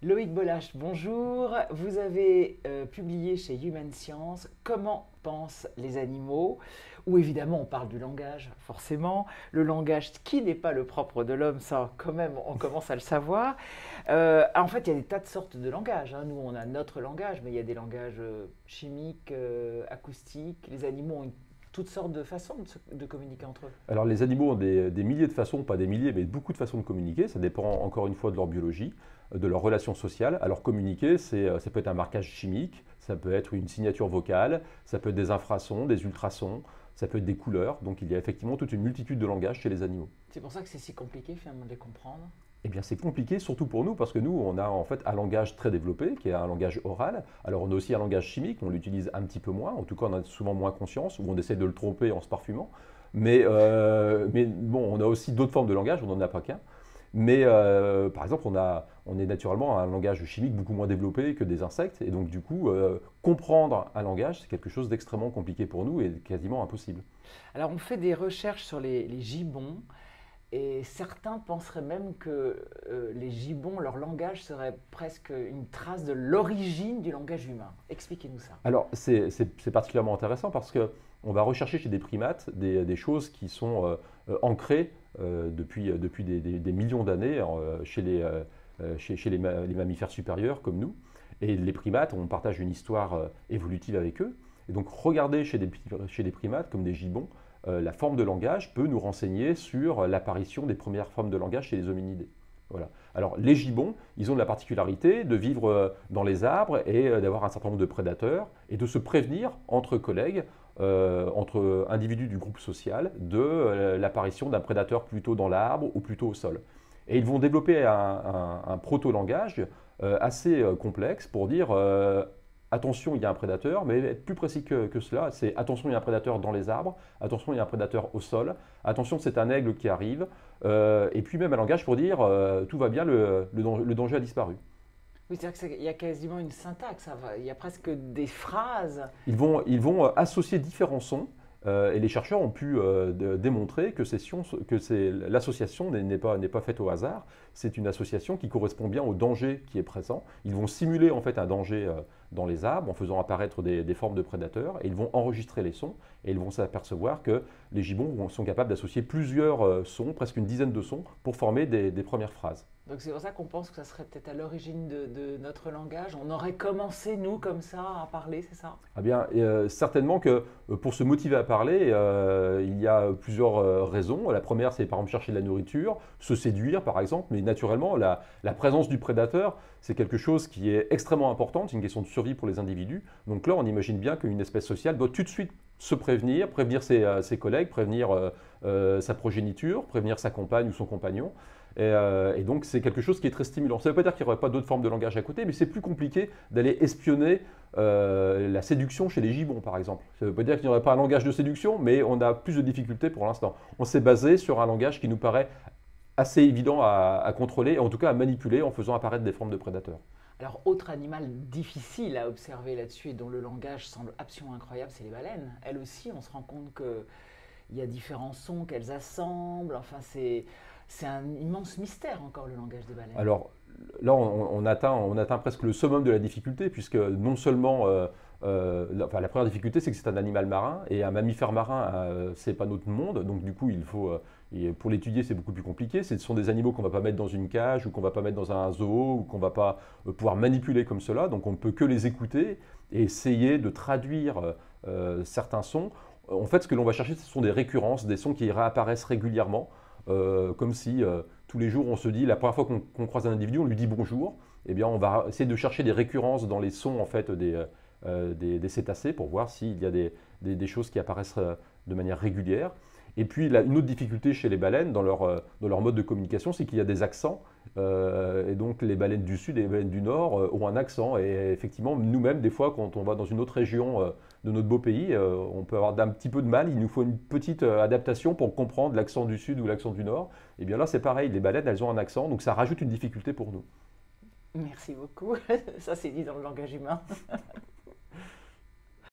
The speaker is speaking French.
Loïc Bolache, bonjour. Vous avez publié chez Human Science Comment pensent les animaux, où évidemment on parle du langage, forcément. Le langage qui n'est pas le propre de l'homme, ça quand même on commence à le savoir. En fait, il y a des tas de sortes de langages, hein. Nous, on a notre langage, mais il y a des langages chimiques, acoustiques. Les animaux ont toutes sortes de façons de communiquer entre eux. Alors les animaux ont des milliers de façons, pas des milliers, mais beaucoup de façons de communiquer. Ça dépend encore une fois de leur biologie, de leur relation sociale. Alors communiquer, ça peut être un marquage chimique, ça peut être une signature vocale, ça peut être des infrasons, des ultrasons, ça peut être des couleurs. Donc il y a effectivement toute une multitude de langages chez les animaux. C'est pour ça que c'est si compliqué finalement de les comprendre. Eh bien, c'est compliqué, surtout pour nous, parce que nous, on a en fait un langage très développé, qui est un langage oral. Alors, on a aussi un langage chimique, on l'utilise un petit peu moins, en tout cas, on a souvent moins conscience, ou on essaie de le tromper en se parfumant. Mais bon, on a aussi d'autres formes de langage, on n'en a pas qu'un. Mais par exemple, on est naturellement un langage chimique beaucoup moins développé que des insectes, et donc du coup, comprendre un langage, c'est quelque chose d'extrêmement compliqué pour nous et quasiment impossible. Alors, on fait des recherches sur les gibbons. Et certains penseraient même que les gibbons, leur langage serait presque une trace de l'origine du langage humain. Expliquez-nous ça. Alors, c'est particulièrement intéressant parce qu'on va rechercher chez des primates des choses qui sont ancrées depuis des millions d'années chez les mammifères supérieurs comme nous. Et les primates, on partage une histoire évolutive avec eux. Et donc, regarder chez des primates comme des gibbons, la forme de langage peut nous renseigner sur l'apparition des premières formes de langage chez les hominidés. Voilà. Alors les gibbons, ils ont la particularité de vivre dans les arbres et d'avoir un certain nombre de prédateurs et de se prévenir entre collègues, entre individus du groupe social, de l'apparition d'un prédateur plutôt dans l'arbre ou plutôt au sol. Et ils vont développer un proto-langage assez complexe pour dire attention, il y a un prédateur, mais être plus précis que cela, c'est attention, il y a un prédateur dans les arbres, attention, il y a un prédateur au sol, attention, c'est un aigle qui arrive, et puis même un langage pour dire tout va bien, le danger a disparu. Oui, c'est-à-dire qu'il y a quasiment une syntaxe, il y a presque des phrases. Ils vont associer différents sons. Et les chercheurs ont pu démontrer que l'association n'est pas faite au hasard, c'est une association qui correspond bien au danger qui est présent. Ils vont simuler en fait un danger dans les arbres en faisant apparaître des formes de prédateurs et ils vont enregistrer les sons et ils vont s'apercevoir que les gibbons sont capables d'associer plusieurs sons, presque une dizaine de sons, pour former des premières phrases. Donc c'est pour ça qu'on pense que ça serait peut-être à l'origine de notre langage. On aurait commencé, nous, comme ça, à parler, c'est ça? Eh bien, certainement que pour se motiver à parler, il y a plusieurs raisons. La première, c'est par exemple chercher de la nourriture, se séduire par exemple, mais naturellement, la présence du prédateur, c'est quelque chose qui est extrêmement important, c'est une question de survie pour les individus. Donc là, on imagine bien qu'une espèce sociale doit tout de suite se prévenir, prévenir ses collègues, prévenir sa progéniture, prévenir sa compagne ou son compagnon. Et donc, c'est quelque chose qui est très stimulant. Ça ne veut pas dire qu'il n'y aurait pas d'autres formes de langage à côté, mais c'est plus compliqué d'aller espionner la séduction chez les gibbons, par exemple. Ça ne veut pas dire qu'il n'y aurait pas un langage de séduction, mais on a plus de difficultés pour l'instant. On s'est basé sur un langage qui nous paraît assez évident à contrôler, et en tout cas à manipuler en faisant apparaître des formes de prédateurs. Alors, autre animal difficile à observer là-dessus et dont le langage semble absolument incroyable, c'est les baleines. Elles aussi, on se rend compte qu'il y a différents sons qu'elles assemblent. Enfin, c'est un immense mystère encore le langage des baleines. Alors là, on atteint presque le summum de la difficulté, puisque non seulement, la première difficulté, c'est que c'est un animal marin, et un mammifère marin, c'est pas notre monde, donc du coup, pour l'étudier, c'est beaucoup plus compliqué. Ce sont des animaux qu'on ne va pas mettre dans une cage, ou qu'on ne va pas mettre dans un zoo, ou qu'on ne va pas pouvoir manipuler comme cela, donc on ne peut que les écouter et essayer de traduire certains sons. En fait, ce que l'on va chercher, ce sont des récurrences, des sons qui réapparaissent régulièrement, comme si tous les jours on se dit, la première fois qu'on croise un individu, on lui dit bonjour, eh bien on va essayer de chercher des récurrences dans les sons en fait, des cétacés pour voir s'il y a des choses qui apparaissent de manière régulière. Et puis une autre difficulté chez les baleines dans leur mode de communication, c'est qu'il y a des accents. Et donc les baleines du sud et les baleines du nord ont un accent. Et effectivement, nous-mêmes, des fois, quand on va dans une autre région de notre beau pays, on peut avoir un petit peu de mal. Il nous faut une petite adaptation pour comprendre l'accent du sud ou l'accent du nord. Et bien là, c'est pareil, les baleines, elles ont un accent, donc ça rajoute une difficulté pour nous. Merci beaucoup. Ça, c'est dit dans le langage humain.